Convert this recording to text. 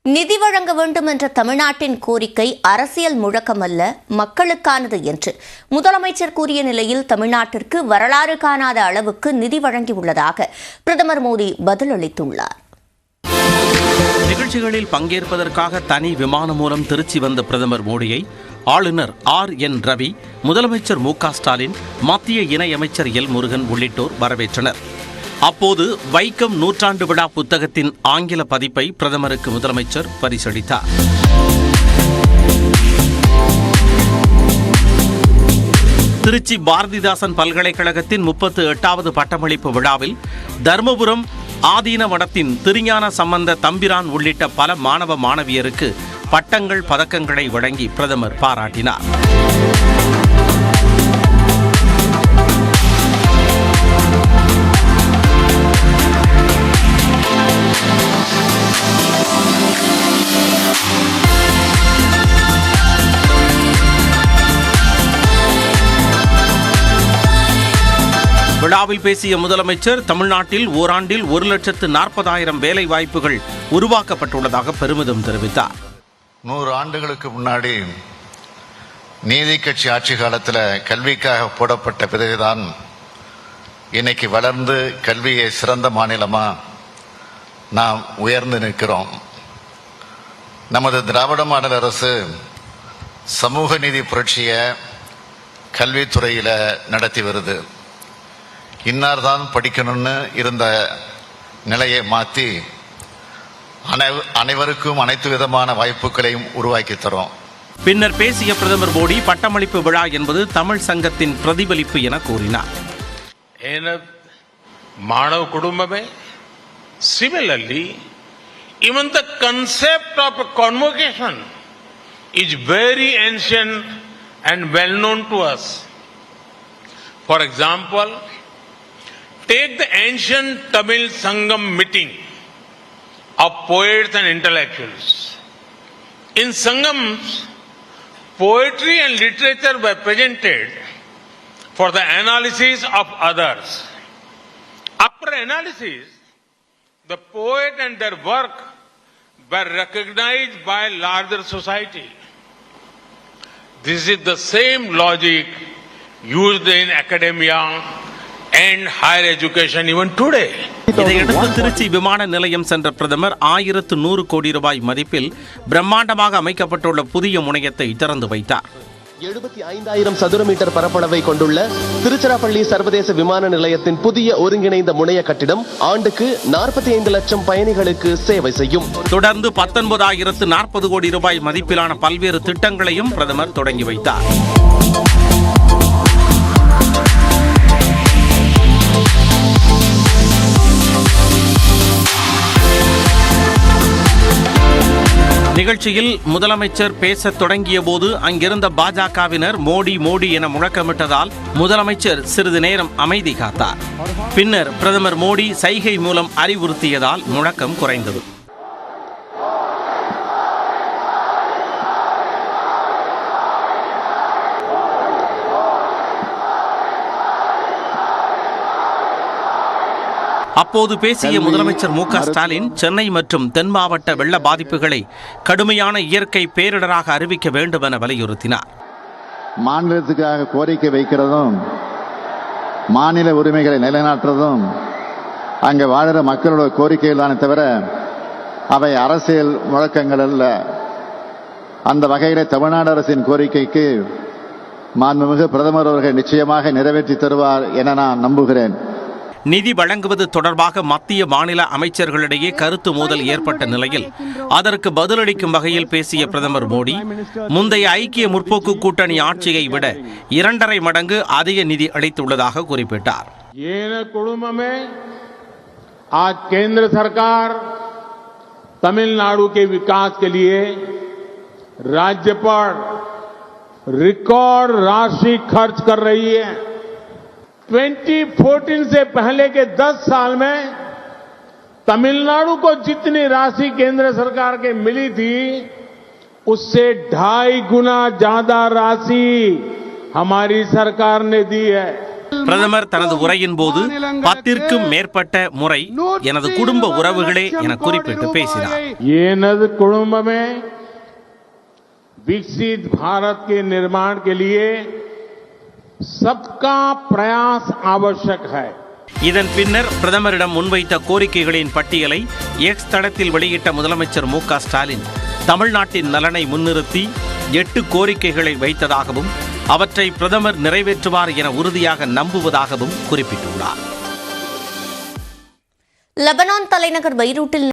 நிதி வழங்க வேண்டும் என்ற தமிழ்நாட்டின் கோரிக்கை அரசியல் முழக்கமல்ல, மக்களுக்கானது என்று முதலமைச்சர் கூறிய நிலையில் தமிழ்நாட்டிற்கு வரலாறு காணாத அளவுக்கு நிதி வழங்கியுள்ளதாக பிரதமர் மோடி பதிலளித்துள்ளார். நிகழ்ச்சிகளில் பங்கேற்பதற்காக தனி விமானம் மூலம் திருச்சி வந்த பிரதமர் மோடியை ஆளுநர் RN ரவி, முதலமைச்சர் மு க ஸ்டாலின், மத்திய இணையமைச்சர் எல் முருகன் உள்ளிட்டோர் வரவேற்றனர். அப்போது வைக்கம் நூற்றாண்டு விழா புத்தகத்தின் ஆங்கில பதிப்பை பிரதமருக்கு முதலமைச்சர் பரிசளித்தார். திருச்சி பாரதிதாசன் பல்கலைக்கழகத்தின் 38வது பட்டமளிப்பு விழாவில் தர்மபுரம் ஆதீன மடத்தின் திருஞான சம்பந்த தம்பிரான் உள்ளிட்ட பல மாணவ மாணவியருக்கு பட்டங்கள், பதக்கங்களை வழங்கி பிரதமர் பாராட்டினார். விழாவில் பேசிய முதலமைச்சர், தமிழ்நாட்டில் ஓராண்டில் 1,40,000 வேலை வாய்ப்புகள் உருவாக்கப்பட்டுள்ளதாக பெருமிதம் தெரிவித்தார். 100 ஆண்டுகளுக்கு முன்னாடி நீதி கட்சி ஆட்சி காலத்தில் கல்விக்காக போடப்பட்ட பிறகுதான் இன்னைக்கு வளர்ந்து கல்வியை சிறந்த மாநிலமா நாம் உயர்ந்து நிற்கிறோம். நமது திராவிட மாடல் அரசு சமூக நீதி புரட்சியை கல்வித்துறையில் நடத்தி வருது. இன்னார் தான் படிக்கணும்னு இருந்த நிலையை மாற்றி அனைவருக்கும் அனைத்து விதமான வாய்ப்புகளையும் உருவாக்கி தரோம். பின்னர் பேசிய பிரதமர் மோடி, பட்டமளிப்பு விழா என்பது தமிழ் சங்கத்தின் பிரதிபலிப்பு என கூறினார். மாணவ குடும்பமே similarly even the concept of a convocation is very ancient and well known to us. For example, take the ancient Tamil Sangam meeting of poets and intellectuals. In Sangams, poetry and literature were presented for the analysis of others. After analysis, the poet and their work were recognized by larger society. This is the same logic used in academia and higher education even today. இதையடுத்து திருச்சி விமான நிலையம் சென்ற பிரதமர் 1100 கோடி ரூபாய் மதிப்பில் பிரம்மாண்டமாக அமைக்கப்பட்டுள்ள புதிய முனையத்தை திறந்து வைத்தார். 75,000 சதுர மீட்டர் பரப்பளவை கொண்டுள்ள திருச்சிராப்பள்ளி சர்வதேச விமான நிலையத்தின் புதிய ஒருங்கிணைந்த முனைய கட்டிடம் ஆண்டுக்கு 45 லட்சம் பயணிகளுக்கு சேவை செய்யும். தொடர்ந்து 19,040 கோடி ரூபாய் மதிப்பிலான பல்வேறு திட்டங்களையும் பிரதமர் தொடங்கி வைத்தார். நிகழ்ச்சியில் முதலமைச்சர் பேசத் தொடங்கிய போது அங்கிருந்த பாஜகவினர் மோடி மோடி என முழக்கமிட்டதால் முதலமைச்சர் சிறிது நேரம் அமைதி காத்தார். பின்னர் பிரதமர் மோடி சைகை மூலம் அறிவுறுத்தியதால் முழக்கம் குறைந்தது. அப்போது பேசிய முதலமைச்சர் மு க ஸ்டாலின், சென்னை மற்றும் தென் மாவட்ட வெள்ள பாதிப்புகளை கடுமையான இயற்கை பேரிடராக அறிவிக்க வேண்டும் என வலியுறுத்தினார். மாநிலத்துக்காக கோரிக்கை வைக்கிறதும் மாநில உரிமைகளை நிலைநாட்டுறதும் அங்கே வாழுற மக்களோட கோரிக்கைகள் தானே தவிர அவை அரசியல் முழக்கங்கள் அல்ல. அந்த வகையில் தமிழ்நாடு அரசின் கோரிக்கைக்கு மாண்புமிகு பிரதமர் அவர்கள் நிச்சயமாக நிறைவேற்றி தருவார் என நான் நம்புகிறேன். நிதி வழங்குவது தொடர்பாக மத்திய மாநில அமைச்சர்களிடையே கருத்து மோதல் ஏற்பட்ட நிலையில் அதற்கு பதிலளிக்கும் வகையில் பேசிய பிரதமர் மோடி, முந்தைய ஐக்கிய முற்போக்கு கூட்டணி ஆட்சியை விட 2.5 மடங்கு அதிக நிதி அளித்துள்ளதாக குறிப்பிட்டார். आज केंद्र सरकार तमिलनाडु के विकास के लिए राज्य पर रिकॉर्ड राशि खर्च कर रही है. 2014 से पहले के 10 साल में तमिलनाडु को जितनी राशि केंद्र सरकार के मिली थी उससे 2.5 गुना ज्यादा राशि हमारी सरकार ने दी है. பிரதமர் தனது உரையின் போது 10க்கும் மேற்பட்ட முறை எனது குடும்ப உறவுகளே என குறிப்பிட்டு பேசினார். எனது குடும்பமே विकसित भारत के निर्माण के लिए सबका प्रयास आवश्यक है. இதன் பின்னர் பிரதமரிடம் முன்வைத்த கோரிக்கைகளின் பட்டியலை எக்ஸ் தளத்தில் வெளியிட்ட முதலமைச்சர் மு.க. ஸ்டாலின் தமிழ்நாட்டின் நலனை முன்னிறுத்தி 8 கோரிக்கைகளை வைத்ததாகவும் அவற்றை பிரதமர் நிறைவேற்றுவார் என உறுதியாக நம்புவதாகவும் குறிப்பிட்டுள்ளார். லெபனான் தலைநகர் பெய்ரூட்டில்